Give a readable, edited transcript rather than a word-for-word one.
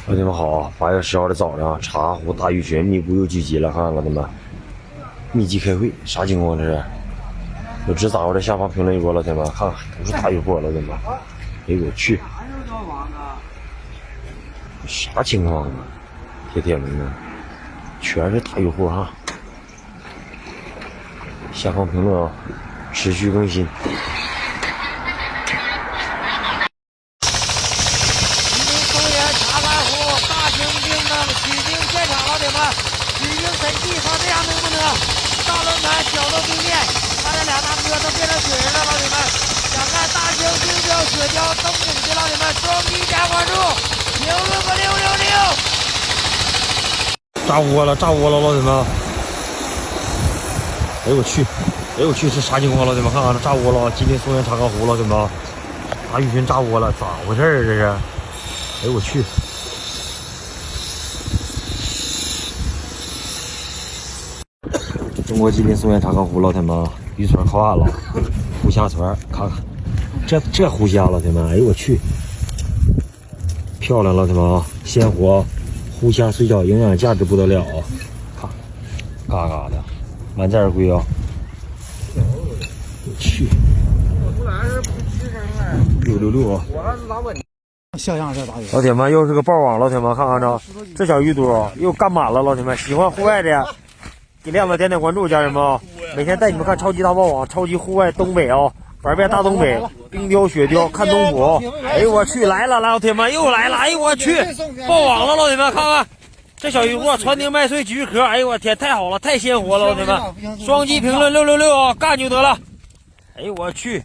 老铁们好，8月10号的早上，茶卡湖大鱼群密布又聚集了，看看老铁们，密集开会，啥情况这是？有知咋回的下方评论一波，老铁们看看，都是大鱼货，老铁们，哎呦我去，啥情况啊？铁们呢？全是大鱼货哈！下方评论啊，持续更新。审计看这样能不能大轮盘小的对面，看这俩大哥都变成水人了，老铁们！想看大型冰雕、雪雕登顶的老铁们，双击加关注，评论个666！炸窝了，炸窝了，老铁们！哎呦我去，哎呦我去，是啥情况？老铁们看看，这炸窝了！吉林松原茶卡湖，老铁们，大鱼群炸窝了，咋回事啊？这是？哎呦我去！中国吉林松原茶卡湖，老铁们，渔船靠岸了，湖虾船，看看这湖虾，老铁们，哎呦我去，漂亮，老铁们啊，鲜活，湖虾水饺营养价值不得了，看，嘎嘎的，满载而归啊！我去，666啊！像样这大鱼，老铁们又是个爆网，老铁们看看这小鱼肚又干满了，老铁们喜欢户外的。给亮子点点关注，家人们啊！每天带你们看超级大爆网，超级户外东北啊，玩遍大东北，冰雕、雪雕，看东捕。哎呦我去，来了，老铁们又来了！哎呦我去，爆网了，老铁们看看这小鱼货，船顶麦穗菊壳，哎呦我天，太好了，太鲜活了，老铁们！双击评论666啊，干就得了！哎呦我去。